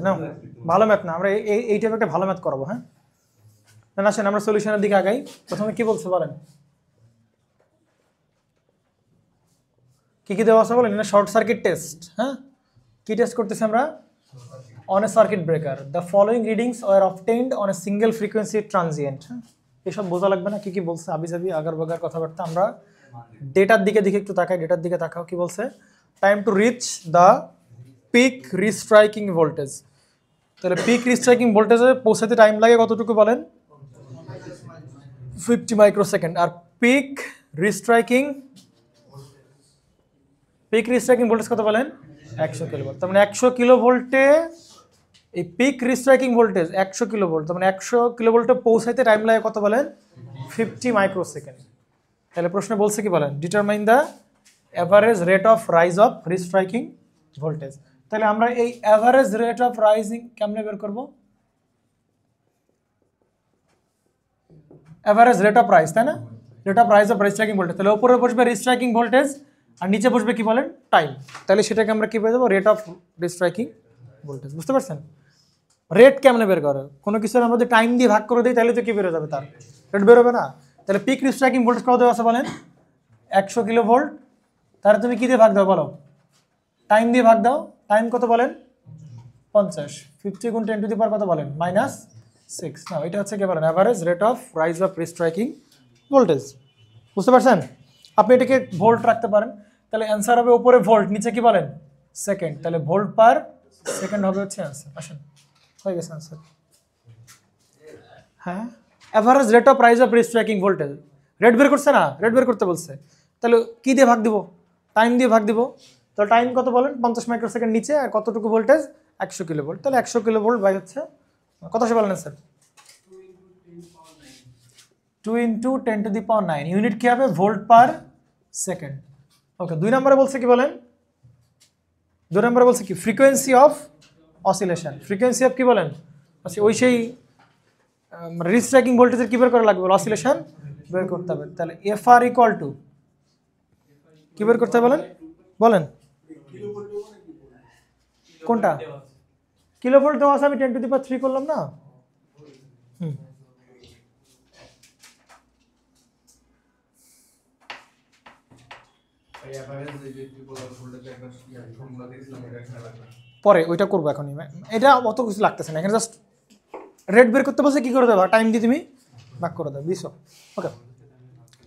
না ভালো ম্যাথ না, আমরা এই টাইপের একটা ভালো ম্যাথ করাবো। হ্যাঁ না আসেন আমরা সলিউশনের দিকে আগাই। প্রথমে কি বলছে বলেন, কি দেওয়া আছে বলেন? এটা শর্ট সার্কিট টেস্ট। হ্যাঁ কি টেস্ট করতেছি আমরা? On a circuit breaker the following readings were obtained on a single frequency transient. এসব বোঝা লাগবে না, কি বলছে আবি যাবি আগার বাগার কথাবার্তা। আমরা ডেটার দিকে একটু তাকাই, ডেটার দিকে তাকাও। কি বলছে? Time to reach the peak restriking voltage. তাহলে পিক রিস্ট্রাইকিং ভোল্টেজে পৌঁছাতে টাইম লাগে কতটুকু বলেন? 50 মাইক্রোসেকেন্ড। আর পিক রিস্ট্রাইকিং ভোল্টেজ কত বলেন? 100 কিলোভোল্ট। তার মানে 100 কিলোভোল্টে এই পিক রিস্ট্রাইকিং ভোল্টেজ 100 কিলোভোল্ট, তার মানে 100 কিলোভোল্টে পৌঁছাইতে টাইম লাগে কত বলেন? 50 মাইক্রোসেকেন্ড। তাহলে প্রশ্ন বলছে কি বলেন? Determine the average rate of rise of restriking voltage. তাহলে আমরা এই অ্যাভারেজ রেট অফ রাইজিং কেমনে বের করব? অ্যাভারেজ রেট অফ রাইজ, তাই না? Rate of rise of restriking voltage. তাহলে উপরে বসবে রিস্ট্রাইকিং ভোল্টেজ আর নিচে বসবে কি বলেন? টাইম। তাহলে সেটাকে আমরা কি পেয়ে যাবো? Rate of restriking voltage. বুঝতে পারছেন? রেট কেমনে বের করে? কোনো কিছুর আমরা যদি টাইম দিয়ে ভাগ করে দিই তাহলে তো কি বেরো যাবে? তার রেট বেরোবে না। তাহলে পিক রিস্ট্রাইকিং ভোল্টেজ কত দেওয়া আছে বলেন? 100 কিলো ভোল্ট। তাহলে তুমি কি দিয়ে ভাগ দাও বলো? টাইম দিয়ে ভাগ দাও। টাইম কত বলেন? 50। 50 গুণ 10 টু দি পাওয়ার কত বলেন? -6। না এটা হচ্ছে কি বলেন? Average rate of rise of restriking voltage. বুঝতে পারছেন? আপনি এটাকে ভোল্ট রাখতে পারেন। তাহলে অ্যান্সার হবে উপরে ভোল্ট, নিচে কি বলেন? সেকেন্ড। তাহলে ভোল্ট পার সেকেন্ড হবে হচ্ছে অ্যান্সার। আসেন হয়ে গেছে অ্যান্সার। হ্যাঁ average rate of rise of restriking voltage. Rate বের করছে না? রেট বের করতে বলছে। তাহলে কি দিয়ে ভাগ দিব? টাইম দিয়ে ভাগ দিব। তো টাইম কত বলেন? 50 মাইক্রোসেকেন্ড নিচে, আর কতটুকু ভোল্টেজ? 100 kilo volt. তাহলে 100 কিলো ভোল্ট বাই হচ্ছে কত সে বলেন স্যার? 2 × 10⁹ ইউনিট কি হবে? Volt per second. ওকে। 2 নম্বরে বলছে কি বলেন? 2 নম্বরে বলছে কি? Frequency of oscillation. Frequency of কি বলেন? আচ্ছা ওই সেই রিস্ট্রাইকিং ভোল্টেজের কি বের করা লাগবে? অসিলেশন বের করতে হবে। তাহলে FR ইকুয়াল টু কি বের করতে হবে বলেন? বলেন কোনটা? কিলোভোল্ট দেওয়া আছে, আমি 10⁻³ করলাম না? পরে ওইটা করবো, এখনই এটা অত কিছু লাগতেছে না। এখানে জাস্ট রেট বের করতে বলছে, কি করে দেবা? টাইম দিয়ে তুমি ভাগ করে দেবে। বুঝছো? ওকে।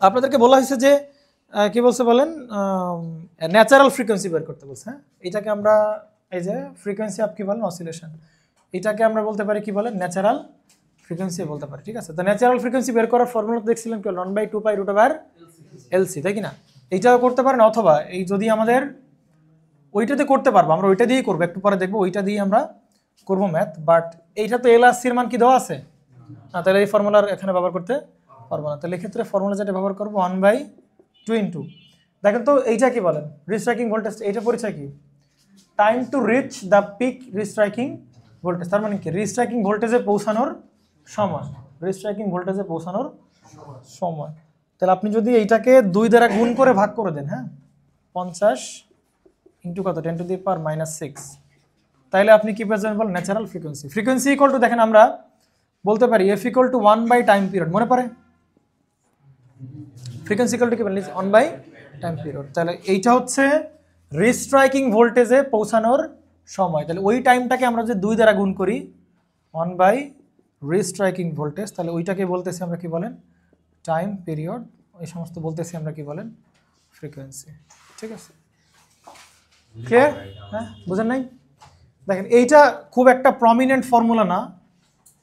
আপনাদেরকে বলা হয়েছে যে কি বলছে বলেন? ন্যাচারাল ফ্রিকোয়েন্সি বের করতে বলছে। হ্যাঁ এটাকে আমরা এই যে ফ্রিকোয়েন্সি অফ কি বলেন? অসিলেশন। এটাকে আমরা বলতে পারি কি বলেন? ন্যাচারাল ফ্রিকোয়েন্সি বলতে পারি। ঠিক আছে? তো ন্যাচারাল ফ্রিকোয়েন্সি বের করার ফর্মুলা দেখছিলাম কি? 1/2π√LC, তাই কি না? এইটাও করতে পারেন, অথবা এই যদি আমাদের ওইটাতে করতে পারবো, আমরা ওইটা দিয়েই করবো, একটু পরে দেখবো ওইটা দিয়ে আমরা করবো ম্যাথ। বাট এইটা তো LRCর মান কি দেওয়া আছে না? তাহলে এই ফর্মুলার এখানে ব্যবহার করতে পারবো না। তাহলে এক্ষেত্রে ফর্মুলা যেটা ব্যবহার করবো 1/2 দেখেন তো এইটা কি বলেন? Restriking voltage. এইটা পরিচয় কি? Time to reach the peak restriking voltage. তার মানে কি? রিস্ট্রাইকিং ভোল্টেজে পৌঁছানোর সময়। রিস্ট্রাইকিং ভোল্টেজে পৌঁছানোর সময়। তাহলে আপনি যদি এইটাকে 2 দ্বারা গুণ করে ভাগ করে দেন, হ্যাঁ 50 ইন্টু কত? 10⁻⁻6। তাইলে আপনি কি পেয়ে যাবেন বলেন? Natural frequency. Frequency equal to দেখেন আমরা বলতে পারি F ইকুয়াল টু 1/টাইম পিরিয়ড। মনে পড়ে? ফ্রিকোয়েন্সি ইকুয়াল টু কি বলেন? 1/টাইম পিরিয়ড। তাহলে এইটা হচ্ছে রিস্ট্রাইকিং ভোল্টেজে পৌঁছানোর সময়। তাহলে ওই টাইমটাকে আমরা যদি 2 দ্বারা গুণ করি 1/রিস্ট্রাইকিং ভোল্টেজ, তাহলে ওইটাকে বলতেছি আমরা কি বলেন? Time period. এই সমস্ত বলতেছি আমরা কি বলেন? ফ্রিকোয়েন্সি। ঠিক আছে? ক্লিয়ার? হ্যাঁ বুঝেন নাই? দেখেন এইটা খুব একটা প্রমিনেন্ট ফর্মুলা না।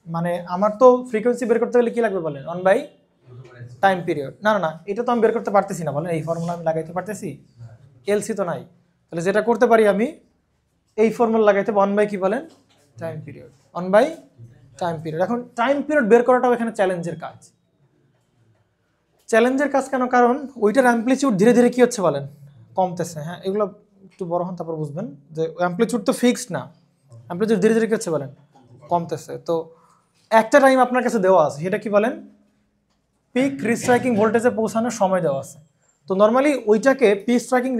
মানে আমার তো ফ্রিকোয়েন্সি বের করতে গেলে কি লাগবে বলেন? 1/টাইম পিরিয়ড। না না না, এটা তো আমি বের করতে পারতেছি না বলেন। এই ফর্মুলা আমি লাগাইতে পারতেছি? LC তো নাই। তাহলে যেটা করতে পারি আমি এই ফর্মুলা লাগাইতে 1/ কি বলেন? Time period. 1/টাইম পিরিয়ড। এখন টাইম পিরিয়ড বের করাটাও এখানে চ্যালেঞ্জের কাজ। চ্যালেঞ্জের কাজ কেন? কারণ ওইটার অ্যাম্পলিটিউড ধীরে ধীরে কি হচ্ছে বলেন? কমতেছে। হ্যাঁ এগুলো একটু বড় হন তারপর বুঝবেন যে অ্যাম্পলিটিউড তো ফিক্সড না, অ্যাম্পলিটিউড ধীরে ধীরে কি হচ্ছে বলেন? কমতেছে। তো একটা টাইম আপনার কাছে দেওয়া আছে, সেটা কি বলেন? পিক রিস্ট্রাইকিং ভোল্টেজে পৌঁছানোর সময় দেওয়া আছে। তো নর্মালি ওইটাকে পিক স্ট্রাইকিং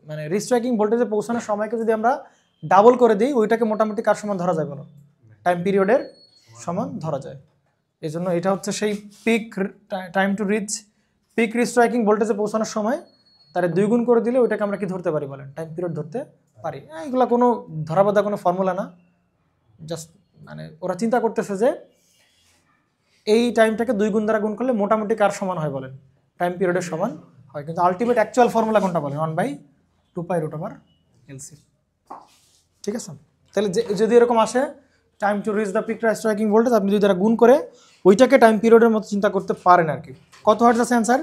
মানে রিস্ট্রাইকিং ভোল্টেজে পৌঁছানোর সময়কে যদি আমরা ডাবল করে দিই, ওইটাকে মোটামুটি কার সমান ধরা যায় বলো? টাইম পিরিয়ডের সমান ধরা যায়। এই জন্য এটা হচ্ছে সেই peak time to reach peak restriking ভোল্টেজে পৌঁছানোর সময় তার 2 গুণ করে দিলে ওইটাকে আমরা কি ধরতে পারি বলেন? টাইম পিরিয়ড ধরতে পারি। এগুলো কোনো ধরাবাধা কোনো ফর্মুলা না, জাস্ট মানে ওরা চিন্তা করতেছে যে এই টাইমটাকে 2 গুণ দ্বারা গুণ করলে মোটামুটি কার সমান হয় বলেন? টাইম পিরিয়ডের সমান হয়। কিন্তু আলটিমেট অ্যাকচুয়াল ফর্মুলা কোনটা বলেন? 1/2π√LC। ঠিক আছে, তাহলে যদি এরকম আসে time to reach the peak striking voltage, আপনি যদি দ্বারা গুণ করে ওইটাকে টাইম পিরিয়ডের মতো চিন্তা করতে পারেন আর কি। কত হার্টজ আছে অ্যান্সার?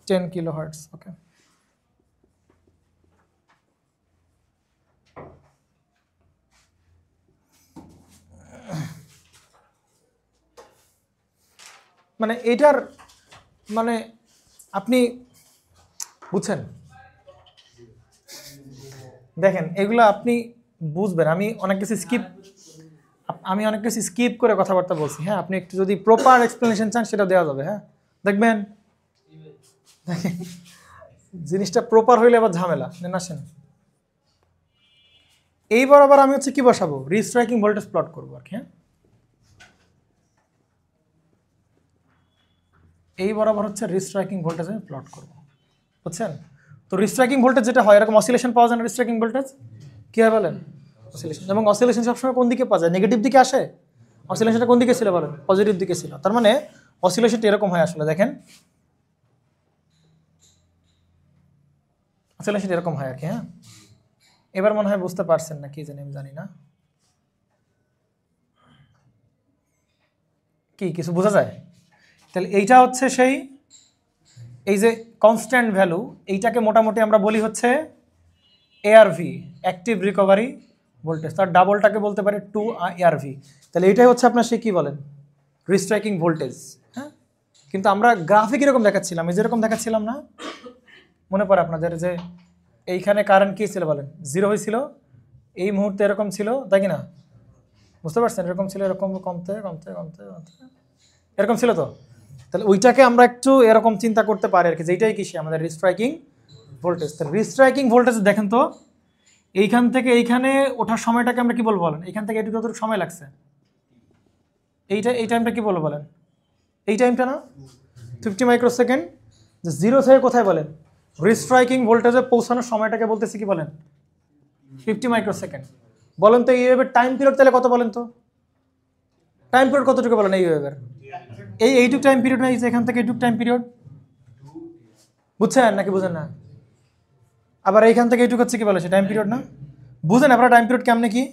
10 kilo hertz. ওকে, মানে এইটার মানে আপনি বুঝছেন, দেখেন এগুলো আপনি বুঝবেন। আমি অনেক কিছু স্কিপ করে কথাবার্তা বলছি। হ্যাঁ, আপনি একটু যদি প্রপার এক্সপ্লেনেশন চান সেটা দেওয়া যাবে। হ্যাঁ, দেখবেন দেখেন জিনিসটা প্রপার হইলে আবার ঝামেলা নেন। আসেন, এইবার আবার আমি হচ্ছে কি বসাবো? রিস্ট্রাইকিং ভোল্টেজ প্লট করবো আর কি। হ্যাঁ, এই বরাবর হচ্ছে রিস্ট্রাইকিং ভোল্টেজ আমি প্লট করবো, বুঝছেন? তো রিস্ট্রাইকিং ভোল্টেজ যেটা হয় এরকম অসিলেশন পাওয়া যায় না। রিস্ট্রাইকিং ভোল্টেজ কি হয় বলেন? অসিলেশন। এবং অসিলেশন সবসময় কোন দিকে পাওয়া যায়? নেগেটিভ দিকে আসে। অসিলেশনটা কোন দিকে ছিল বলেন? পজিটিভ দিকে ছিল। তার মানে অসিলেশনটা এরকম হয় আসলে, দেখেন অসিলেশন এরকম হয় আর কি। হ্যাঁ, এবার মনে হয় বুঝতে পারছেন না, কি জানি আমি জানি না, কি কিছু বোঝা যায়? তাহলে এইটা হচ্ছে সেই এই যে কনস্ট্যান্ট ভ্যালু, এইটাকে মোটামুটি আমরা বলি হচ্ছে এআরভি, অ্যাক্টিভ রিকভারি ভোল্টেজ। তার ডাবলটাকে বলতে পারি 2 ARV। তাহলে এইটাই হচ্ছে আপনার সে কী বলেন? Restriking voltage. হ্যাঁ, কিন্তু আমরা গ্রাফিক এরকম দেখাচ্ছিলাম, এই যেরকম দেখাচ্ছিলাম না, মনে পড়ে আপনাদের যে এইখানে কারেন্ট কী ছিল বলেন? 0 হয়েছিল, এই মুহূর্তে এরকম ছিল, তাই কি না? বুঝতে পারছেন? এরকম ছিল, এরকম কমতে কমতে কমতে কমতে এরকম ছিল। তো তাহলে ওইটাকে আমরা একটু এরকম চিন্তা করতে পারি আর কি, যেটাই কি সে আমাদের রিস্ট্রাইকিং ভোল্টেজ। তাহলে রিস্ট্রাইকিং ভোল্টেজ দেখেন তো, এইখান থেকে এইখানে ওঠার সময়টাকে আমরা কি বলবো বলেন? এইখান থেকে এটুকু কতটুকু সময় লাগছে? এই টাইমটা কি বলবো বলেন? এই টাইমটা না 50 মাইক্রোসেকেন্ড। যে 0 থেকে কোথায় বলেন? রিস্ট্রাইকিং ভোল্টেজে পৌঁছানোর সময়টাকে বলতেছি কি বলেন? 50 মাইক্রোসেকেন্ড। বলেন তো এই ওয়েভের টাইম পিরিয়ড তাহলে কত বলেন তো? টাইম পিরিয়ড কতটুকু বলেন এই ওয়েভের? এইটুক টাইম পিরিয়ড না, এখান থেকে এইটুক টাইম পিরিয়ড, বুঝছেন নাকি বুঝেন না? আবার এইখান থেকে এইটুকু হচ্ছে কি বলে সে টাইম পিরিয়ড না? বুঝেন আপনারা টাইম পিরিয়ড কেমনে কি?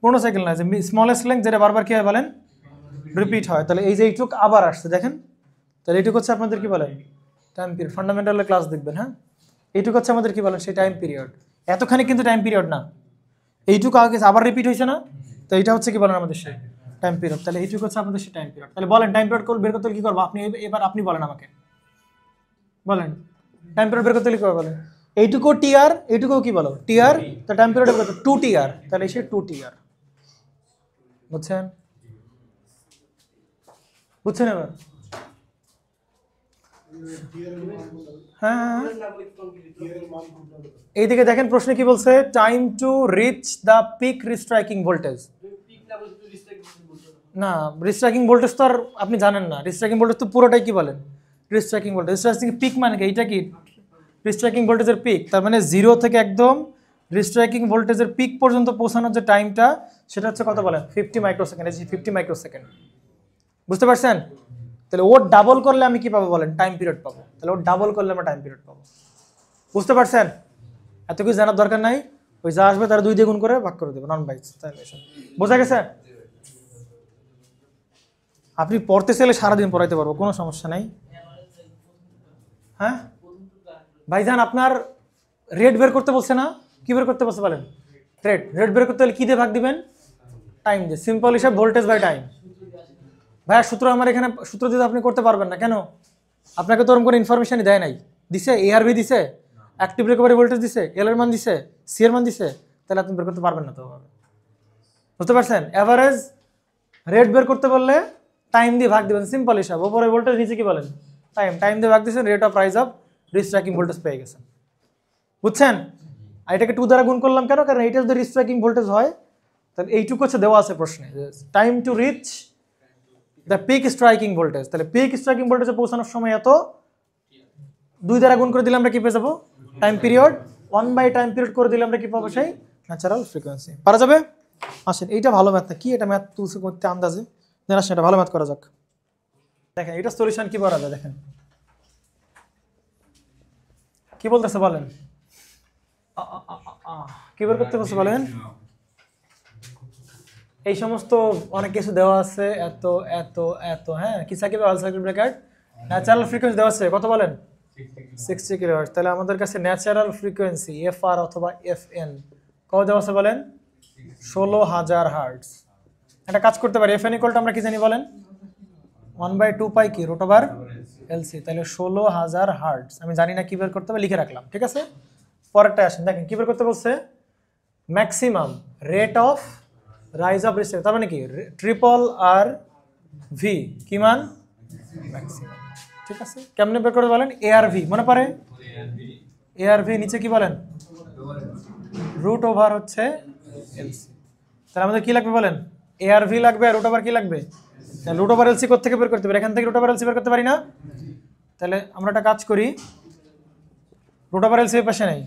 পূর্ণ সাইকেল না, যে স্মলেস্ট লেন্থ যেটা বারবার কি হয় বলেন? রিপিট হয়। তাহলে এই যে এইটুক আবার আসছে দেখেন, তাহলে এইটুকু হচ্ছে আপনাদের কি বলেন? Time period. ফান্ডামেন্টালের ক্লাস দেখবেন। হ্যাঁ, এইটুকু হচ্ছে আমাদের কি বলেন? সেই টাইম পিরিয়ড। এতখানি কিন্তু টাইম পিরিয়ড না, এইটুকু আগে আবার রিপিট হয়েছে না, তো এইটা হচ্ছে কি বলেন আমাদের সেই টাইম পিরিয়ড। তাহলে এইটুকু হচ্ছে আমাদের সেই টাইম পিরিয়ড। তাহলে বলেন টাইম পিরিয়ড বের করতে কি করবো? আপনি এবার আপনি বলেন আমাকে, বলেন টাইম পিরিয়ড বের করতে কি করবো বলেন? এইটুকু টিআর, এইটুকু কি বলো? টিআর। তো টাইম পিরিয়ড কত? 2 টিআর। তাহলে সে 2 টিআর। বুঝছেন? বুঝছেন এবার? হ্যাঁ, এইদিকে দেখেন প্রশ্নে কি বলছে? Time to reach the peak restriking voltage. না, রিস্ট্রাইকিং ভোল্টেজ তো আর আপনি জানেন না। রিস্ট্রাইকিং ভোল্টেজ তো পুরোটাই কি বলেন? Restriking voltage. রিস্ট্রাইকিং পিক মানে কি? এইটা কি রিস্ট্রাইকিং ভোল্টেজের পিক? তার মানে 0 থেকে একদম রিস্ট্রাইকিং ভোল্টেজের পিক পর্যন্ত পৌঁছানোর যে টাইমটা, সেটা হচ্ছে কত বলেন? 50 মাইক্রোসেকেন্ড। 50 মাইক্রোসেকেন্ড। বুঝতে পারছেন? তাহলে ওর ডাবল করলে আমি কি পাবো বলেন? টাইম পিরিয়ড পাবো। তাহলে ওর ডাবল করলে আমরা টাইম পিরিয়ড পাবো। বুঝতে পারছেন? এত কিছু জানার দরকার নাই, ওই যা আসবে তারা 2 দিয়ে গুণ করে ভাগ করে দেবো, নন বাইস। বোঝা গেছে? আপনি পড়তে চাইলে সারাদিন পড়াইতে পারবো, কোনো সমস্যা নাই। হ্যাঁ ভাইজান, আপনার রেট বের করতে বলছে না? কি বের করতে বলছে বলেন? রেট বের করতে হলে কি দিয়ে ভাগ দিবেন? টাইম দিয়ে। সিম্পল হিসাব, ভোল্টেজ বাই টাইম। ভাইয়া সূত্র আমার এখানে সূত্র দিতে আপনি করতে পারবেন না কেন? আপনাকে তো ওরকম কোনো ইনফরমেশনই দেয় নাই। দিছে এআরভি দিছে, অ্যাক্টিভ রিকভারি ভোল্টেজ দিছে, এল এর মান দিছে, সি এর মান দিছে, তাহলে আপনি বের করতে পারবেন না তো। বুঝতে পারছেন? এভারেজ রেট বের করতে বললে টাইম দিয়ে ভাগ দিবেন, সিম্পল হিসাব। ওপরে ভোল্টেজ, নিচে কি বলেন? টাইম দিয়ে ভাগ দিয়েছেন, rate of rise of restriking voltage পেয়ে গেছেন। বুঝছেন? আর এটাকে 2 দ্বারা গুণ করলাম কেন? কারণ এইটা যদি স্ট্রাইকিং ভোল্টেজ হয় তাহলে এইটুকু হচ্ছে দেওয়া আছে প্রশ্নে, time to reach the peak striking voltage. তাহলে পিক স্ট্রাইকিং ভোল্টেজে পৌঁছানোর সময় এত, 2 দ্বারা গুণ করে দিলে আমরা কি পেয়ে যাবো? Time period. 1/টাইম পিরিয়ড করে দিলে আমরা কি পাবো? সেই ন্যাচারাল ফ্রিকোয়েন্সি। পারা যাবে? আসেন, এইটা ভালো ম্যাথ না, কি এটা ম্যাথ তুলছে করতে আন্দাজে, দেন আসেন এটা ভালো ম্যাথ করা যাক। দেখেন এটা সলিউশন কি করা যায়, দেখেন কি বলতেছে বলেন, কি বের করতে বলছে বলেন? এই সমস্ত অনেক কিছু দেওয়া আছে, এত এত এত, হ্যাঁ কি Sakib all circuit breaker natural frequency দেওয়া আছে কত বলেন? 60 কিলোহার্টজ। তাহলে আমাদের কাছে ন্যাচারাল ফ্রিকোয়েন্সি এফআর অথবা এফএন কত দেওয়া আছে বলেন? 16,000 হার্টজ। একটা কাজ করতে পারি, এফএন ইকুয়াল টু আমরা কি জানি বলেন? 1/2 পাই কি রুট ওভার এলসি। তাহলে 16,000 হার্টজ আমি জানি না, কি বের করতে হবে লিখে রাখলাম, ঠিক আছে? পরেরটা আসেন, দেখেন কি বের করতে বলছে? Maximum rate of rise of receipt, তার মানে কি ট্রিপল আর ভি কি মান? ম্যাক্সিমাম। ঠিক আছে, কেমনে বের করে বলেন? এআর ভি মনে পড়ে? এআর ভি নিচে কি বলেন? রুট ওভার হচ্ছে এলসি। তাহলে আমাদের কি লাগবে বলেন? এআর ভি লাগবে, আর রুট ওভার কি লাগবে? রুট ওভার এলসি কোথা থেকে বের করতে পারি? এখান থেকে রুট ওভার এলসি বের করতে পারি না? তাহলে আমরা একটা কাজ করি, রুট ওভার এলসি এর পাশে নেই,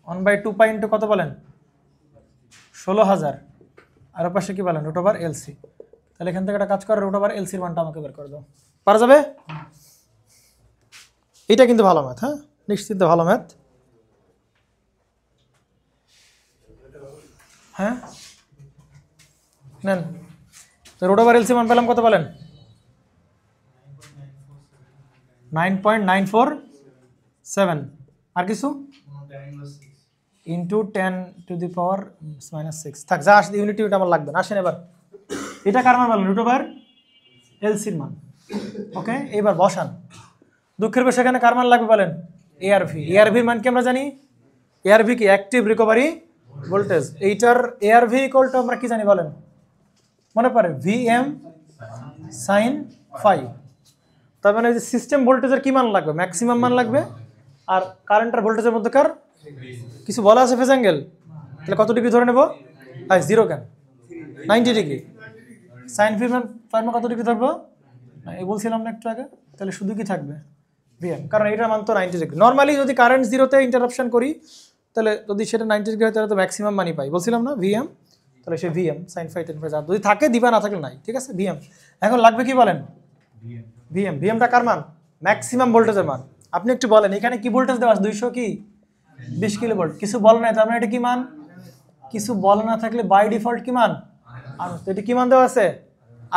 1/2 পাই ইন্টু কত বলেন? 16,000, আর ওর পাশে কি বলেন? Root over LC. তাহলে এখান থেকে একটা কাজ করে রুট ওভার এলসির মানটা আমাকে বের করে দাও, পারা যাবে? এটা কিন্তু ভালো ম্যাথ, হ্যাঁ নিশ্চিত ভালো ম্যাথ। হ্যাঁ নেন, রুট ওভার এলসি মান পেলাম কত বলেন? 9.947, আর কিছু ইন্টু 10⁻⁻6 থাক, যা আসলে ইউনিট ইউনিট আমার লাগবে না। আসেন এবার এটা কার মান বলেন? রুট ওভার এলসির মান। ওকে, এবার বসান। দুঃখের বিষয় এখানে কার মান লাগবে বলেন? এআরভি। এআরভির মান কি আমরা জানি? এআরভি কি অ্যাক্টিভ রিকভারি ভোল্টেজ। এইটার এআরভি ইকুয়াল টু আমরা কি জানি বলেন? মনে পড়ে? VM sine phi. তার মানে যে সিস্টেম ভোল্টেজের কি মান লাগবে? ম্যাক্সিমাম মান লাগবে। আর কারেন্ট আর ভোল্টেজের মধ্যকার কিছু বলা আছে ফেজ অ্যাঙ্গেল, তাহলে কত ডিগ্রি ধরে নেব? 0 কেন? 90 ডিগ্রি। সাইন ফি মান কত ডিগ্রি ধরবো? এই বলছিলাম না একটু আগে। তাহলে শুধু কি থাকবে? ভিএম, কারণ এটার মান তো 90 ডিগ্রি। নর্মালি যদি কারেন্ট জিরোতে ইন্টারাপশন করি, তাহলে যদি সেটা 90 ডিগ্রি হয় তাহলে তো ম্যাক্সিমাম মানই পাই, বলছিলাম না ভিএম। তাহলে সে VM sine phi ten phi যদি থাকে দিবা, না থাকলে নাই, ঠিক আছে? ভিএম এখন লাগবে কি বলেন? ভিএম। ভিএমটা কার মান? ম্যাক্সিমাম ভোল্টেজের মান। আপনি একটু বলেন এখানে কি ভোল্টেজ দেওয়া আছে? 200 কি 20 কিলো ভোল্ট। কিছু বলে নাই, তার মানে এটা কি মান? কিছু বলে না থাকলে বাই ডিফল্ট কি মান? আর এটা কি মান দেওয়া আছে?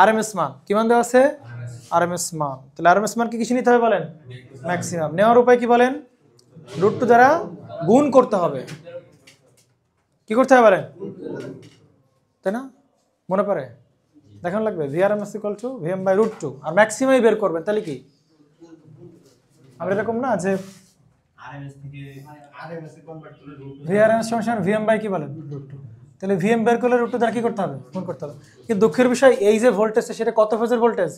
আরএমএস মান। কি মান দেওয়া আছে? আরএমএস মান। তাহলে আরএমএস মান কি কিছু নিতে হবে বলেন? ম্যাক্সিমাম। নেওয়ার উপায় কি বলেন? √2 দ্বারা গুণ করতে হবে। কি করতে হবে বলেন? তাই না? মনে পড়ে? দেখান লাগবে VRMS equal to VM by √2, আর ম্যাক্সিমামই বের করবেন। তাহলে কি আমরা এরকম না যে ভিআরএমএস সমান ভিএম বাই কি বলেন? √2। তাহলে ভিএম বের করলে √2 দ্বারা কি করতে হবে? গুণ করতে হবে। কিন্তু দুঃখের বিষয় এই যে ভোল্টেজ, সেটা কত ফেজের ভোল্টেজ?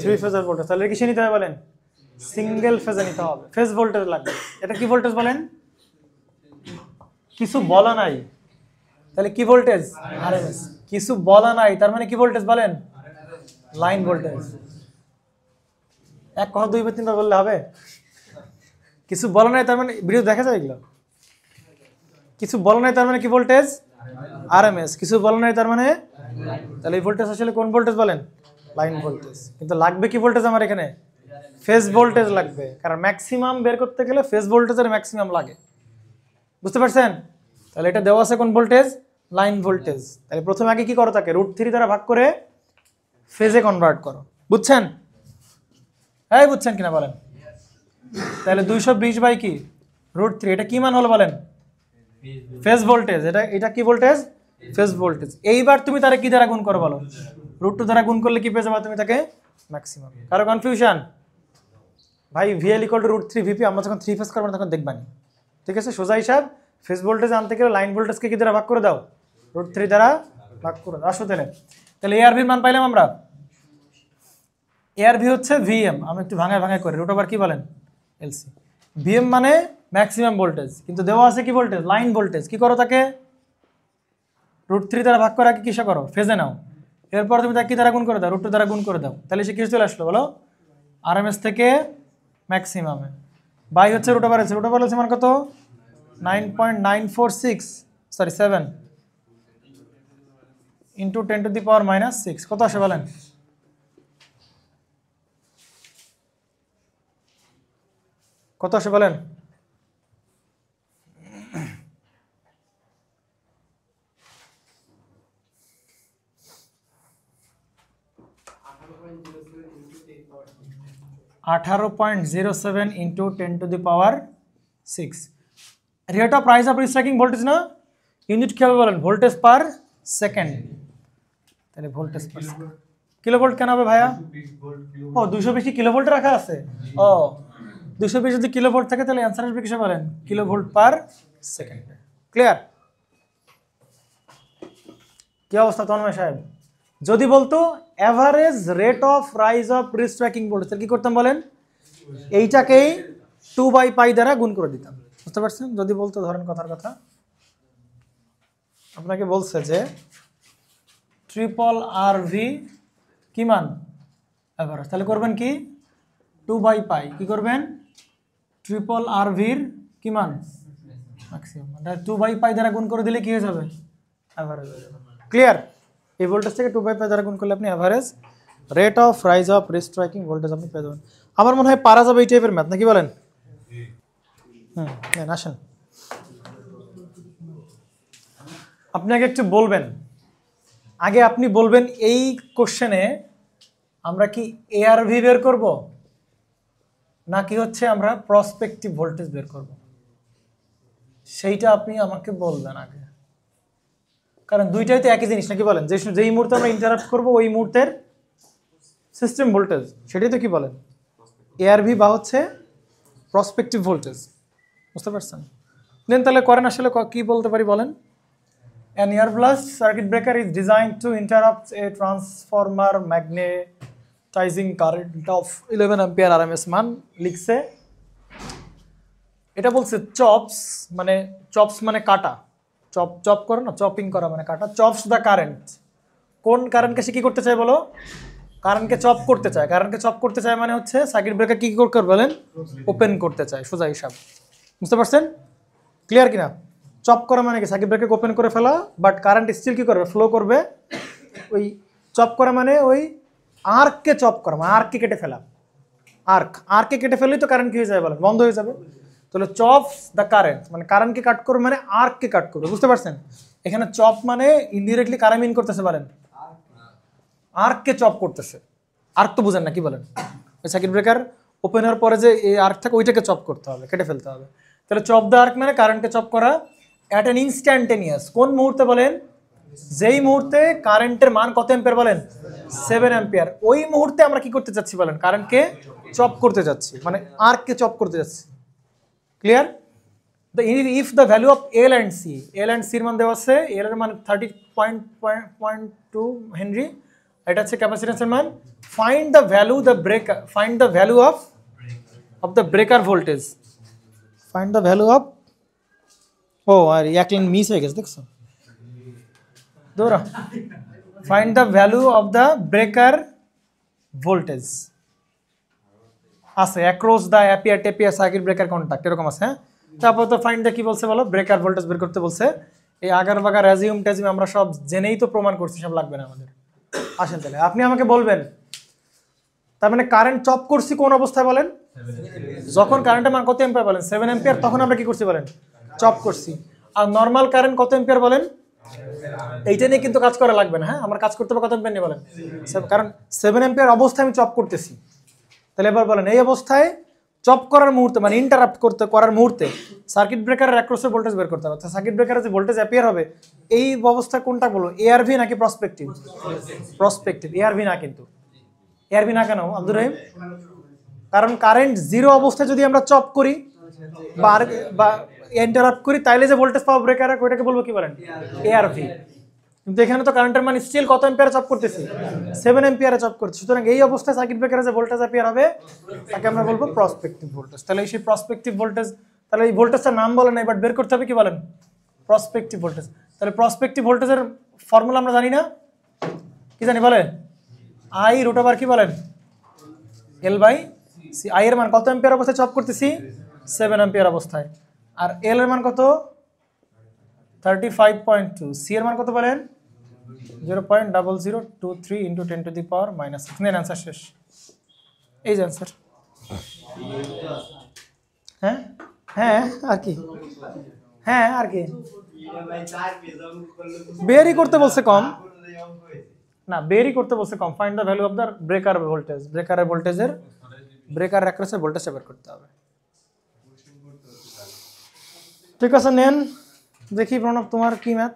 3 ফেজের ভোল্টেজ। তাহলে কিসে নিতে হবে বলেন? সিঙ্গেল ফেজে নিতে হবে। ফেজ ভোল্টেজ লাগবে। এটা কি ভোল্টেজ বলেন? কিছু বলা নাই, তাহলে কি ভোল্টেজ? আরএমএস। কিছু বলা নাই, তার মানে কি ভোল্টেজ বলেন? Line voltage. এক কথা 2 বা 3 বার বললে হবে? কিছু বলা নাই তার মানে, ভিডিও দেখা যায় এগুলো? কিছু বলা নাই তার মানে কি ভোল্টেজ? আরএমএস। কিছু বলা নাই তার মানে, তাহলে এই ভোল্টেজ আসলে কোন ভোল্টেজ বলেন? Line voltage. কিন্তু লাগবে কি ভোল্টেজ আমার এখানে? ফেজ ভোল্টেজ লাগবে, কারণ ম্যাক্সিমাম বের করতে গেলে ফেজ ভোল্টেজের ম্যাক্সিমাম লাগে। বুঝতে পারছেন? তাহলে এটা দেওয়া আছে কোন ভোল্টেজ? Line voltage. তাহলে প্রথমে আগে কি করো, তাকে √3 দ্বারা ভাগ করে ফেজে কনভার্ট করো। বুঝছেন? হ্যাঁ বুঝছেন কিনা বলেন? তাহলে 220 বাই কি √3, এটা কি মান হলো বলেন? Phase voltage. এটা কি ভোল্টেজ? Phase voltage. এইবার তুমি তারে কি দ্বারা গুণ করো বলো? √2 দ্বারা গুণ করলে কি পেয়ে যাবে তুমি তাকে? ম্যাক্সিমাম। কারো কনফিউশন? ভাই ভিএল ইকুয়াল টু √3 ভিপি, আমরা যখন 3 ফেজ করবো তখন দেখবানি, ঠিক আছে? সোজা হিসাব, ফেজ ভোল্টেজ আনতে গেলে লাইন ভোল্টেজকে কি দ্বারা ভাগ করে দাও? √3 দ্বারা ভাগ করে দাও। আসো তাহলে এআরভির মান পাইলাম আমরা। এআরভি হচ্ছে ভিএম। আমি একটু ভাঙায় ভাঙায় করি। √ওভার কি বলেন? এলসি। ভিএম মানে ম্যাক্সিমাম ভোল্টেজ, কিন্তু দেওয়া আছে কি ভোল্টেজ, লাইন ভোল্টেজ। কি করো তাকে √3 দ্বারা ভাগ করে কিসে করো, ফেজে নাও। এরপর তুমি তাকে কি দ্বারা গুণ করে দাও, √2 দ্বারা গুণ করে দাও, তাহলে সে কিছু চলে আসলো বলো, আরএমএস থেকে ম্যাক্সিমামে। বাই হচ্ছে √/LC, √/LC মান কত 9.946 সরি 7 ইন্টু 10⁻⁻6 কত আসে বলেন? কত আসে বলেন? (18.07 into 10⁻⁶) rate of rise of restriking voltage না, ইউনিট কি হবে বলেন, ভোল্টেজ পার সেকেন্ড। তাহলে ভোল্টেজ পার সেকেন্ড, কিলোভোল্ট কেন হবে ভাইয়া? ও 220 কিলোভোল্ট রাখা আছে। ও 220 যদি কিলোভোল্ট থাকে তাহলে অ্যান্সার আসবে কিসে বলেন, কিলোভোল্ট পার সেকেন্ড। ক্লিয়ার? কি অবস্থা তন্ময় সাহেব? যদি বলতো average rate of rise of restriking voltage, কি করতাম বলেন, এইটাকেই 2/π দ্বারা গুণ করে দিতাম। বুঝতে পারছেন? যদি বলতো ধরেন কথার কথা আপনাকে বলছে যে RRV কি মান এভারেজ, তাহলে করবেন কি 2/π, কি করবেন RRV এর কি মান ম্যাক্সিমাম, 2/π দ্বারা গুণ করে দিলে কি হয়ে যাবে, এভারেজ হয়ে যাবে। ক্লিয়ার? এই ভোল্টেজ থেকে 2/π দ্বারা গুণ করলে আপনি average rate of rise of restriking voltage আপনি পেয়ে যাবেন। আমার মনে হয় পারা যাবে এই টাইপের ম্যাথ, নাকি বলেন? আসেন আপনি আগে একটু বলবেন, আগে আপনি বলবেন এই কোশ্চেনে আমরা কি এআরভি বের করব নাকি হচ্ছে আমরা প্রসপেক্টিভ ভোল্টেজ বের করব, সেইটা আপনি আমাকে বলবেন আগে। কারণ দুইটাই তো একই জিনিস, নাকি বলেন? যেই মুহূর্তে আমরা ইন্টারাপ্ট করব ওই মুহূর্তের সিস্টেম ভোল্টেজ, সেটাই তো কি বলেন এআরভি বা হচ্ছে প্রসপেক্টিভ ভোল্টেজ। বুঝতে পারছেন? দেন তাহলে করেন আসলে কি বলতে পারি বলেন? An air-blast circuit breaker is designed to interrupt a transformer magnetizing current of 11 ampere RMS মান লিখছে। এটা বলছে চপস মানে কাটা, চপ করো না, চপিং করা মানে কাটা। চপস দ্য কারেন্ট, কোন কারেন্টকে সে কি করতে চায় বলো, কারেন্টকে চপ করতে চায়। কারেন্টকে চপ করতে চায় মানে হচ্ছে সার্কিট ব্রেকার কি করতে বলেন, ওপেন করতে চায়, সোজা হিসাব। বুঝতে পারছেন? ক্লিয়ার কিনা? চপ করা মানে কি সার্কিট ব্রেকার ওপেন করে ফেলা, বাট কারেন্ট স্টিল কি করবে, ফ্লো করবে। ওই চপ করা মানে ওই আর্ককে চপ করা, মানে আর্ককে কেটে ফেলা। আর্ককে কেটে ফেললেই তো কারেন্ট কি হয়ে যাবে বলেন, বন্ধ হয়ে যাবে। তাহলে চপস দ্য কারেন্ট মানে কারেন্টকে কাট করবে, মানে আর্ককে কাট করবে। বুঝতে পারছেন? এখানে চপ মানে ইনডিরেক্টলি কারা মিন করতেছে বলেন, আর্ককে চপ করতেছে। আর্ক তো বুঝেন না, কি বলেন? ওই সার্কিট ব্রেকার ওপেন হওয়ার পরে যে এই আর্ক থাকে ওইটাকে চপ করতে হবে, কেটে ফেলতে হবে। তাহলে চপ দ্য আর্ক মানে কারেন্টকে চপ করা অ্যাট অ্যান ইনস্ট্যান্টেনিয়াস, কোন মুহূর্তে বলেন, যেই মুহূর্তে কারেন্টের মান কত অ্যাম্পিয়ার বলেন, 7 অ্যাম্পিয়ার। ওই মুহূর্তে আমরা কি করতে চাচ্ছি বলেন, কারেন্টকে চপ করতে যাচ্ছি, মানে আর্ককে চপ করতে যাচ্ছি। Clear? If the value of L and C এর মান দেওয়া আছে, এল এর মান 30.2 হেনরি, এটা হচ্ছে ক্যাপাসিট্যান্সের মান। Find the value of the breaker voltage, find the value of, ও আর এক লাইন মিস হয়ে গেছে দেখছো, দৌড়া। Find the value of the breaker voltage আছে across the appear circuit breaker contact, এরকম আছে। হ্যাঁ, তারপর তো ফাইন্ড দ্য কি বলছে বলো, ব্রেকার ভোল্টেজ বের করতে বলছে। এই আগার বাগার রেজিউম আমরা সব জেনেই তো প্রমাণ করছি, সব লাগবে না আমাদের। আসেন তাহলে আপনি আমাকে বলবেন, তার মানে কারেন্ট চপ করছি কোন অবস্থায় বলেন, যখন কারেন্টের মান কত অ্যাম্পিয়ার বলেন, 7 অ্যাম্পিয়ার, তখন আমরা কি করছি বলেন, চপ করছি। আর নর্মাল কারেন্ট কত অ্যাম্পিয়ার বলেন, এইটা নিয়ে কিন্তু কাজ করা লাগবে না। হ্যাঁ, আমরা কাজ করতে হবে কত অ্যাম্পিয়ার নিয়ে বলেন, কারণ 7 অ্যাম্পিয়ার অবস্থায় আমি চপ করতেছি। তাহলে এবার বলেন এই অবস্থায় চপ করার মুহূর্তে মানে ইন্টারাপ্ট করার মুহূর্তে সার্কিট ব্রেকারের অ্যাক্রসের ভোল্টেজ বের করতে হবে। সার্কিট ব্রেকারের যে ভোল্টেজ অ্যাপিয়ার হবে এই অবস্থা কোনটা বলো, এআরভি নাকি প্রসপেক্টিভ? প্রসপেক্টিভ, এআরভি না। কিন্তু এআরভি না কেন আব্দুর রহিম? কারণ কারেন্ট জিরো অবস্থায় যদি আমরা চপ করি বা ইন্টারাপ্ট করি, তাইলে যে ভোল্টেজ পাওয়া ব্রেকার ওইটাকে বলবো কি বলেন, এআরভি। কিন্তু এখানে তো কারেন্টের মান স্টিল কত অ্যাম্পিয়ারে চপ করতেছি, 7 অ্যাম্পিয়ারে চপ করছি। সুতরাং এই অবস্থায় সার্কিট ব্রেকারে যে ভোল্টেজ অ্যাপিয়ার হবে তাকে আমরা বলবো প্রসপেক্টিভ ভোল্টেজ। তাহলে সেই প্রসপেক্টিভ ভোল্টেজ তাহলে এই ভোল্টেজটার নাম বলেন না, বাট বের করতে হবে কি বলেন, প্রসপেক্টিভ ভোল্টেজ। তাহলে প্রসপেক্টিভ ভোল্টেজের ফর্মুলা আমরা জানি না, কি জানি বলে আই রুট ওভার কি বলেন এল বাই সি। আই এর মান কত অ্যাম্পিয়ার অবস্থায় চপ করতেছি, 7 অ্যাম্পিয়ার অবস্থায়, আর এল এর মান কত 35.2, সি এর মান কত বলেন 0.0023 × 10⁻⁻6। নেন অ্যান্সার শেষ, এই যে অ্যান্সার। হ্যাঁ হ্যাঁ আর কি, হ্যাঁ আর কি, বেরই করতে বলছে কম না, বেরই করতে বলছে কম। Find the value of the breaker voltage, ব্রেকারের ভোল্টেজের, ব্রেকার অ্যাক্রসের ভোল্টেজটা বের করতে হবে। ঠিক আছে নেন দেখি প্রণব তোমার কি ম্যাথ।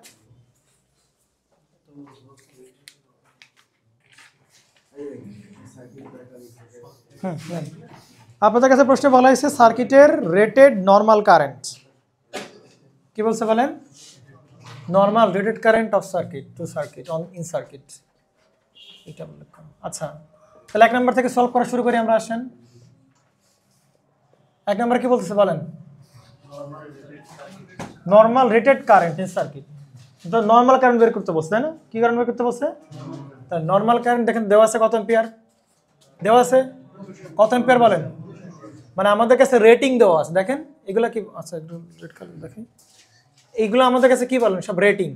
আপনাদের কাছে প্রশ্ন বলা হয়েছে সার্কিটের রেটেড নর্মাল কারেন্ট, কি বলছে বলেন, normal rated current of circuit to circuit on in circuit, এটা বলে। আচ্ছা তাহলে 1 নম্বর থেকে সলভ করা শুরু করি আমরা, আসেন। 1 নম্বর কি বলতেছে বলেন, normal rated current in circuit. তো নর্মাল কারেন্ট বের করতে বলছে, তাই না? কি কারেন্ট বের করতে বলছে, তাহলে নর্মাল কারেন্ট দেখেন দেওয়া আছে কত অ্যাম্পিয়ার, দেওয়া আছে কত অ্যাম্পিয়ার বলেন, মানে আমাদের কাছে রেটিং দেওয়া আছে, দেখেন এগুলা কি, আচ্ছা একটু রেড কালার দেখেন, এইগুলো আমাদের কাছে কি বলেন সব রেটিং।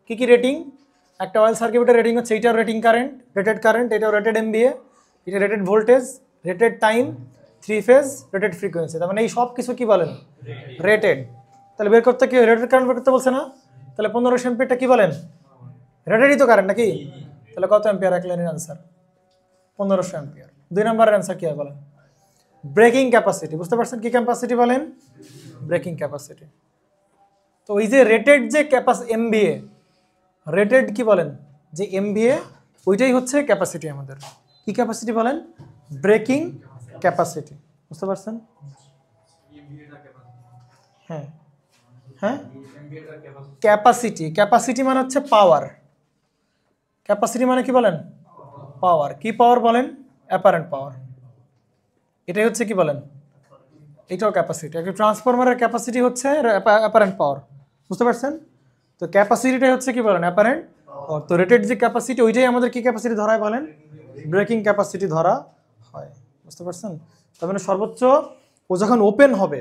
কি কি রেটিং, একটা অয়েল সার্কিটের রেটিং হচ্ছে এইটার রেটিং কারেন্ট, রেটেড কারেন্ট, এটাও রেটেড এমবিএ, এটা rated voltage, rated time, 3 phase, rated frequency, তার মানে এই সব কিছু কি বলেন রেটেড। তাহলে বের করতে কি রেটেড কারেন্ট বের করতে বলছে না, তাহলে 1500 অ্যাম্পিয়ারটা কি বলেন রেটেডই তো কারেন্ট নাকি, তাহলে কত অ্যাম্পিয়ার, এক লাইনের আনসার 1500 অ্যাম্পিয়ার। 2 নম্বরের অ্যান্সার কি হয় বলেন, ব্রেকিং ক্যাপাসিটি, বুঝতে পারছেন কি ক্যাপাসিটি বলেন, ব্রেকিং ক্যাপাসিটি। তো এই যে রেটেড যে এমবিএ, রেটেড কি বলেন যে এমবিএ, ওইটাই হচ্ছে ক্যাপাসিটি আমাদের, কি ক্যাপাসিটি বলেন, ব্রেকিং ক্যাপাসিটি, বুঝতে পারছেন। হ্যাঁ হ্যাঁ ক্যাপাসিটি, ক্যাপাসিটি মানে হচ্ছে পাওয়ার, ক্যাপাসিটি মানে কি বলেন পাওয়ার, কি পাওয়ার বলেন অ্যাপারেন্ট পাওয়ার, এটাই হচ্ছে কি বলেন, এটাও ক্যাপাসিটি। একটা ট্রান্সফরমারের ক্যাপাসিটি হচ্ছে অ্যাপারেন্ট পাওয়ার, বুঝতে পারছেন। তো ক্যাপাসিটিটাই হচ্ছে কি বলেন অ্যাপারেন্ট পাওয়ার। তো রেটেড যে ক্যাপাসিটি ওইটাই আমাদের কি ক্যাপাসিটি ধরা হয় বলেন, ব্রেকিং ক্যাপাসিটি ধরা হয়, বুঝতে পারছেন। তার মানে সর্বোচ্চ ও যখন ওপেন হবে,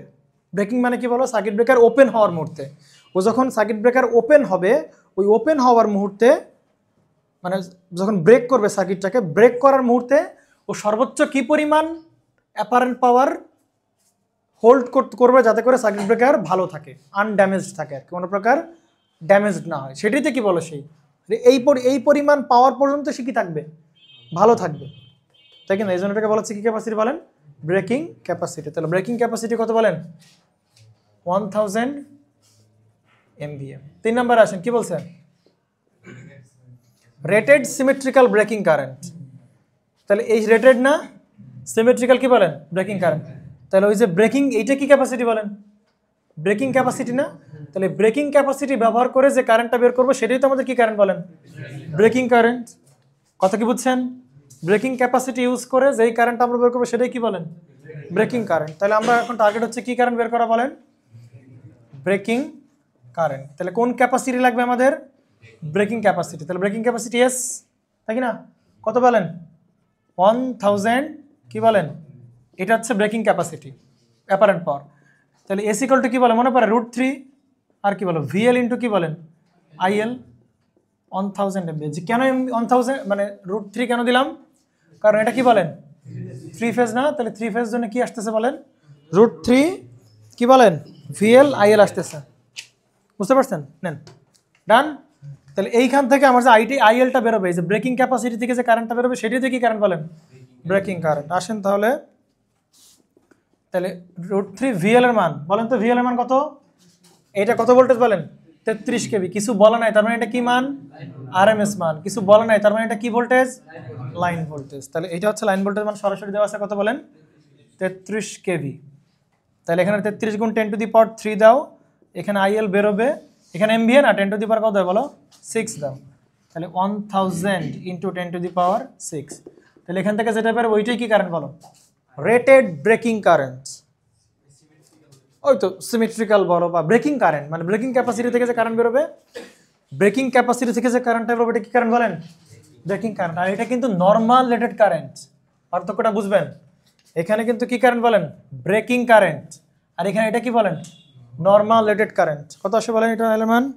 ব্রেকিং মানে কি বলো, সার্কিট ব্রেকার ওপেন হওয়ার মুহূর্তে, ও যখন সার্কিট ব্রেকার ওপেন হবে, ওই ওপেন হওয়ার মুহূর্তে মানে যখন ব্রেক করবে সার্কিটটাকে, ব্রেক করার মুহূর্তে ও সর্বোচ্চ কি পরিমাণ অ্যাপারেন্ট পাওয়ার হোল্ড করবে যাতে করে সার্কিট ব্রেকার ভালো থাকে, আনড্যামেজড থাকে, আর কোনো প্রকার ড্যামেজড না হয়, সেটাইতে কি বলো সেই এই পরিমাণ পাওয়ার পর্যন্ত সে কি থাকবে, ভালো থাকবে, তাই কিনা। এই জন্য এটাকে বলা হচ্ছে কি ক্যাপাসিটি বলেন, ব্রেকিং ক্যাপাসিটি। তাহলে ব্রেকিং ক্যাপাসিটি কত বলেন 1000 MVA। 3 নম্বরে আসেন, কি বলছেন, রেটেড সিমেট্রিক্যাল ব্রেকিং কারেন্ট। তাহলে এই রেটেড না সিমেট্রিক্যাল কি বলেন ব্রেকিং কারেন্ট, তাহলে ওই যে ব্রেকিং এইটা কি ক্যাপাসিটি বলেন, ব্রেকিং ক্যাপাসিটি না। তাহলে ব্রেকিং ক্যাপাসিটি ব্যবহার করে যে কারেন্টটা বের করবো সেটাই তো আমাদের কি কারেন্ট বলেন, ব্রেকিং কারেন্ট। কথা কি বুঝছেন, ব্রেকিং ক্যাপাসিটি ইউজ করে যেই কারেন্ট আমরা বের করবো সেটাই কি বলেন ব্রেকিং কারেন্ট। তাহলে আমরা এখন টার্গেট হচ্ছে কি কারেন্ট বের করা বলেন, ব্রেকিং কারেন্ট। তাহলে কোন ক্যাপাসিটি লাগবে আমাদের, ব্রেকিং ক্যাপাসিটি। তাহলে ব্রেকিং ক্যাপাসিটি এস, তাই না, কত বলেন 1000 কি বলেন, এটা হচ্ছে ব্রেকিং ক্যাপাসিটি অ্যাপারেন্ট পাওয়ার। তাহলে এস ইকুয়াল টু কি বলে মনে পড়ে √3 আর কি বলো ভিএল ইন্টু কি বলেন আইএল 1000 MVA। যে কেন 1000 মানে √3 কেন দিলাম, কারণ এটা কি বলেন 3 ফেজ না, তাহলে 3 ফেজ জন্য কি আসতেছে বলেন √3 কি বলেন ভিএল আইএল আসতেছে, বুঝতে পারছেন। নেন ডান। তাহলে এইখান থেকে আমার যে আইএলটা বেরোবে, এই যে ব্রেকিং ক্যাপাসিটি থেকে যে কারেন্টটা বেরোবে সেটাতে কি কারেন্ট বলেন ব্রেকিং কারেন্ট। আসেন তাহলে √3 ভিএল এর মান বলেন তো, ভিএল এর মান কত, এটা কত ভোল্টেজ বলেন 33 কেভি, কিছু বলা নাই তার মানে এটা কি মান আরএমএস মান, কিছু বলা নাই তার মানে এটা কি ভোল্টেজ লাইন ভোল্টেজ। তাহলে এটা হচ্ছে লাইন ভোল্টেজ মান, সরাসরি দেওয়া আছে কত বলেন 33 কেভি। তাহলে এখানে 33 গুণ 10⁻³ দাও, এখানে আইএল বেরোবে, এখানে এমভিএ না 10⁻³ কত হয় বলো 6 দাও, তাহলে 1000 × 10⁻6। তাহলে এখান থেকে যেটা বেরোবে ওইটাই কি কারেন্ট বলো রেটেড ব্রেকিং কারেন্ট। ওই তো সিমেট্রিক্যাল বলো বা ব্রেকিং কারেন্ট, মানে ব্রেকিং ক্যাপাসিটি থেকে যে কারেন্ট বেরোবে, ব্রেকিং ক্যাপাসিটি থেকে যে কারেন্টটা বেরোবে এটা কি কারেন্ট বলেন? Breaking current. আর এটা কিন্তু নর্মাল রেটেড কারেন্ট, পার্থক্যটা বুঝবেন। এখানে কিন্তু কি কারেন্ট বলেন? Breaking current. আর এখানে এটা কি বলেন? Normal rated current. কত আসে বলেন এটা এলিমেন্ট?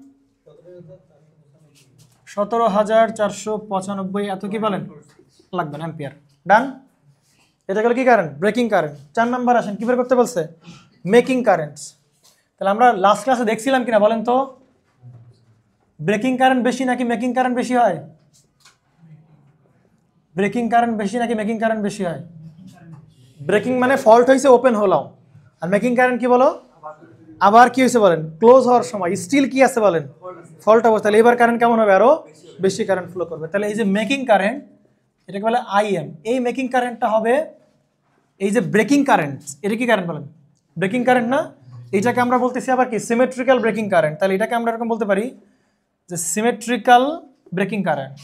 17,495 এত কি বলেন লাগবে না অ্যাম্পিয়ার। ডান। এটা গেল কি কারেন্ট? Breaking current. 4 নাম্বার আসেন, কি বের করতে বলছে? Making current. তাহলে আমরা লাস্ট ক্লাসে দেখছিলাম কিনা বলেন তো, ব্রেকিং কারেন্ট বেশি নাকি মেকিং কারেন্ট বেশি হয়? ব্রেকিং কারেন্ট বেশি নাকি মেকিং কারেন্ট বেশি হয়? ব্রেকিং মানে ফল্ট হয়েছে ওপেন হলাম, আর মেকিং কারেন্ট কি বলো? আবার কি হয়েছে বলেন? ক্লোজ হওয়ার সময় স্টিল কি আছে বলেন? ফল্ট অবস্থা। তাহলে এবার কারেন্ট কেমন হবে? আরো বেশি কারেন্ট ফ্লো করবে। তাহলে এই যে মেকিং কারেন্ট, এটাকে বলে আইএম। এই মেকিং কারেন্টটা হবে এই যে ব্রেকিং কারেন্ট, এটা কি কারেন্ট বলেন? ব্রেকিং কারেন্ট না? এইটাকে আমরা বলতেছি আবার কি? Symmetrical breaking current. তাহলে এটাকে আমরা এরকম বলতে পারি যে সিমেট্রিক্যাল ব্রেকিং কারেন্ট।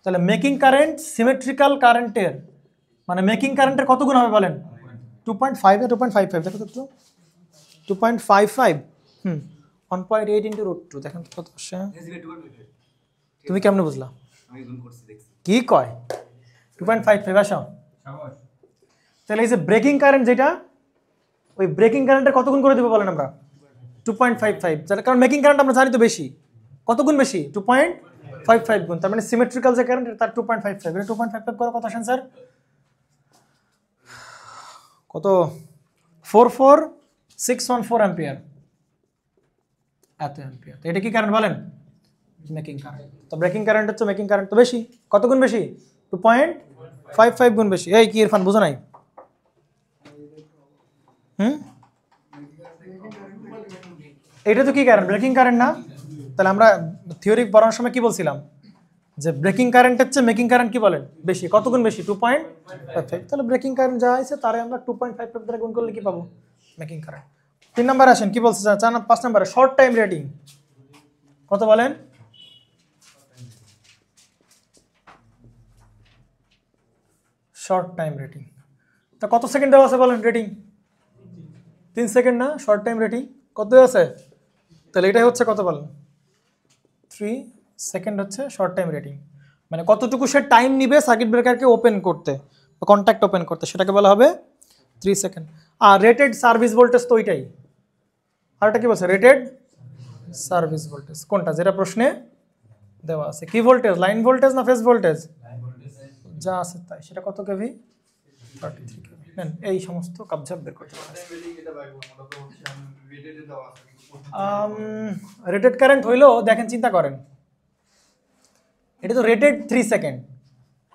তাহলে মেকিং কারেন্ট সিমেট্রিক্যাল কারেন্টের, মানে মেকিং কারেন্টের কত গুণ হবে বলেন? 2.5 এ 2.55 দেখো তো, 2.55 1.8 ইন্টু √2 দেখেন তো কত আসে। তুমি কেমনে বুঝলা? কি কয় 2.55 আসো। তাহলে এই যে ব্রেকিং কারেন্ট যেটা, ওই ব্রেকিং কারেন্টের কত গুণ করে দেবো বলেন আমরা? 2.55। যার কারণ মেকিং কারেন্ট আমরা জানি তো বেশি, কত গুণ বেশি? 2.55 গুণ। তার মানে সিমেট্রিক্যাল যে কারেন্ট তার 2.55, এটা 2.55 করে কত আসেন স্যার? কত? 44614 অ্যাম্পিয়ার। এত অ্যাম্পিয়ার। এটা কি কারেন্ট বলেন? Making current. তো ব্রেকিং কারেন্ট হচ্ছে মেকিং কারেন্ট তো বেশি, কত গুণ বেশি? 2.55 গুণ বেশি। এই কি ইরফান বুঝো নাই? এটা তো কি কারেন্ট? ব্রেকিং কারেন্ট না? তাহলে আমরা থিওরি পড়ানোর সময় কি বলছিলাম? যে ব্রেকিং কারেন্ট হচ্ছে মেকিং কারেন্ট কি বলেন? বেশি। কত গুণ বেশি? 2.55। তাহলে ব্রেকিং কারেন্ট যা আছে তারে আমরা 2.55 দ্বারা গুণ করলে কি পাবো? Making current. 3 নাম্বার আসেন, কি বলছে? 5 নাম্বারে শর্ট টাইম রেটিং কত বলেন? শর্ট টাইম রেটিং তা কত সেকেন্ড দেওয়া আছে বলেন? রেটিং 3 সেকেন্ড না? শর্ট টাইম রেটিং কত আছে? তাহলে এটাই হচ্ছে কত বলেন? 3 সেকেন্ড হচ্ছে শর্ট টাইম রেটিং। মানে কতটুকু সে টাইম নিবে সার্কিট ব্রেকারকে ওপেন করতে বা কন্ট্যাক্ট ওপেন করতে, সেটাকে বলা হবে 3 সেকেন্ড। আর রেটেড সার্ভিস ভোল্টেজ তো ওইটাই। আর এটা কি বলছে? রেটেড সার্ভিস ভোল্টেজ কোনটা? যেটা প্রশ্নে দেওয়া আছে। কি ভোল্টেজ? লাইন ভোল্টেজ না ফেজ ভোল্টেজ? যা আছে তাই। সেটা কত কেভি? 33 কেভি। নেন এই সমস্ত কাবজাব বের করতে পারেন। রেটেড কারেন্ট হইলো দেখেন, চিন্তা করেন, এটা তো রেটেড 3 সেকেন্ড।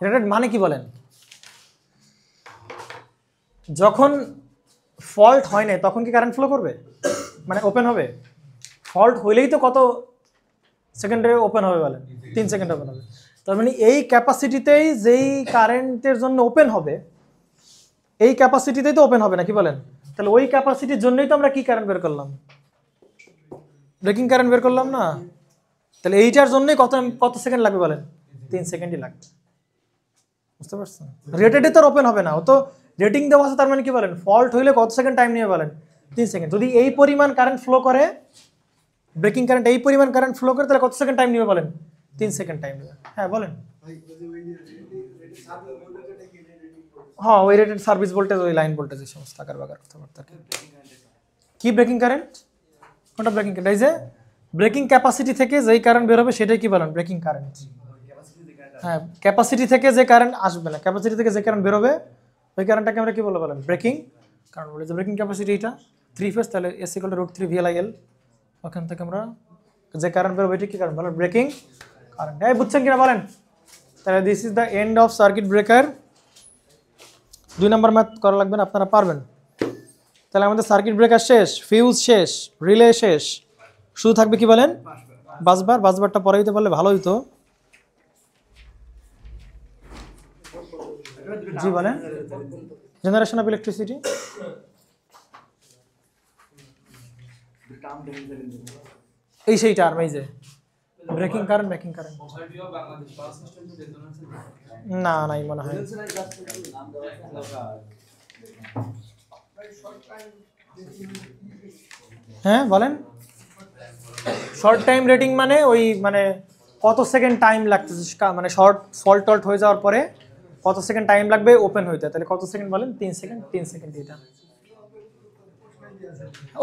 রেটেড মানে কি বলেন? যখন ফল্ট হয় না তখন কি কারেন্ট ফ্লো করবে? মানে ওপেন হবে? ফল্ট হইলেই তো কত সেকেন্ডে ওপেন হবে বলেন? 3 সেকেন্ড ওপেন হবে। তার মানে এই ক্যাপাসিটিতেই যেই কারেন্টের জন্য ওপেন হবে, এই ক্যাপাসিটিতেই তো ওপেন হবে নাকি বলেন? তাহলে ওই ক্যাপাসিটির জন্যই তো আমরা কি কারেন্ট বের করলাম? ব্রেকিং কারেন্ট বের করলাম না? তাহলে এইটার জন্যই কত সেকেন্ড লাগবে বলেন? 3 সেকেন্ডই লাগবে। বুঝতে পারছেন? রেটেডে তো ওপেন হবে না, ও তো রেটিং দেওয়া আছে। তার মানে কি বলেন? ফল্ট হইলে কত সেকেন্ড টাইম নিয়ে বলেন? 3 সেকেন্ড। যদি এই পরিমাণ কারেন্ট ফ্লো করে, ব্রেকিং কারেন্ট এই পরিমাণ কারেন্ট ফ্লো করে, তাহলে কত সেকেন্ড টাইম নিবে বলেন? 3 সেকেন্ড টাইম নেবে। হ্যাঁ বলেন। হ্যাঁ ওই রেটেড সার্ভিস ভোল্টেজ, ওই লাইন ভোল্টেজ, এই সমস্ত আকার বাকার কথাবার্তা। কি ব্রেকিং কারেন্ট? কোনটা ব্রেকিং কারেন্ট? এই যে ব্রেকিং ক্যাপাসিটি থেকে যেই কারেন্ট বের হবে সেটাই কি বলেন? Breaking current. হ্যাঁ ক্যাপাসিটি থেকে যে কারেন্ট আসবে না, ক্যাপাসিটি থেকে যে কারেন্ট বের হবে ওই কারেন্টটাকে আমরা কি বলবো বলেন? ব্রেকিং কারণ। বলে যে ব্রেকিং ক্যাপাসিটি এটা 3 ফেজ, তাহলে S = √3 VLIL। ওখান থেকে আমরা যে কারেন্ট বের হবে এটা কি কারেন্ট বলেন? Breaking current. এই বুঝছেন কিনা বলেন? তাহলে this is the end of circuit breaker. 2 number math করা লাগবে না, আপনারা পারবেন। তাহলে আমাদের সার্কিট ব্রেকার শেষ, ফিউজ শেষ, রিলে শেষ, শুধু থাকবে কি বলেন? বাসবার। বাসবারটা পরে দিতে পারলে ভালো হইতো। জি বলেন। জেনারেশন অফ ইলেকট্রিসিটি এই সেই টার্ম, এই যে ব্রেকিং কারেন্ট, ব্রেকিং কারেন্ট। না নাই মনে হয়। হ্যাঁ বলেন। শর্ট টাইম রেটিং মানে ওই মানে কত সেকেন্ড টাইম লাগতেছে, মানে শর্ট ফল্ট টল্ট হয়ে যাওয়ার পরে কত সেকেন্ড টাইম লাগবে ওপেন হইতে, তাহলে কত সেকেন্ড বলেন? 3 সেকেন্ড। 3 সেকেন্ড এটা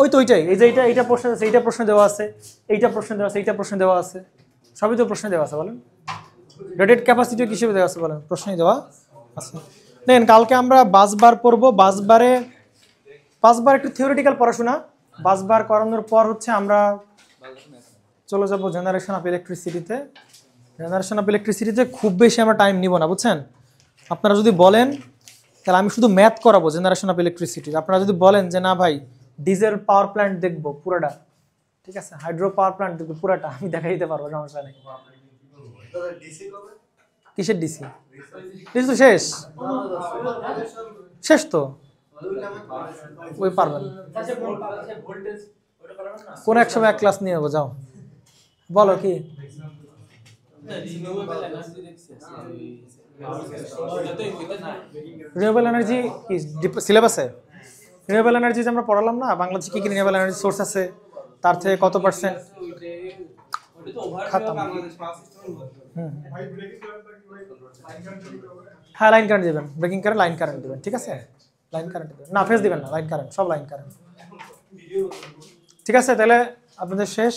ওই তো ওইটাই, এই যে এইটা প্রশ্ন আছে, এইটা প্রশ্ন দেওয়া আছে, এইটা প্রশ্ন দেওয়া আছে, এইটা প্রশ্ন দেওয়া আছে, সবই তো প্রশ্ন দেওয়া আছে বলেন। রেটেড ক্যাপাসিটি কিসের দেওয়া আছে বলেন? প্রশ্নই দেওয়া আছে। দেখেন কালকে আমরা বাসবার পড়বো, বাসবার একটু থিওরিটিক্যাল পড়াশোনা, বাসবার করানোর পর হচ্ছে আমরা চলে যাব জেনারেশন অফ ইলেকট্রিসিটিতে। জেনারেশন অফ ইলেকট্রিসিটিতে খুব বেশি আমরা টাইম নিব না, বুঝছেন? আপনারা যদি বলেন তাহলে আমি শুধু ম্যাথ করাবো জেনারেশন অফ ইলেকট্রিসিটি। আপনারা যদি বলেন যে না ভাই ডিজেল পাওয়ার প্ল্যান্ট দেখবো পুরোটা, ঠিক আছে, হাইড্রো পাওয়ার প্ল্যান্ট দেখবো পুরোটা, আমি দেখাই দিতে পারবো, সমস্যা নেই। কিসের ডিসি? ডিসি তো শেষ, শেষ তো ওই পারবেন কোন এক সময় এক ক্লাস নিয়ে যাবো, যাও বলো কি? রিনিউয়েবল এনার্জি কি সিলেবাসে? রিনিউয়েবল এনার্জি যে আমরা পড়ালাম না, বাংলাদেশে কি কি রিনিউয়েবল এনার্জি সোর্স আছে, তার থেকে কত পার্সেন্ট খাতাম। হ্যাঁ লাইন কারেন্ট দেবেন, ব্রেকিং কারেন্ট লাইন কারেন্ট দেবেন, ঠিক আছে, লাইন কারেন্ট দেবেন না, ফেজ দিবেন না, লাইন কারেন্ট, সব লাইন কারেন্ট, ঠিক আছে। তাহলে আপনাদের শেষ।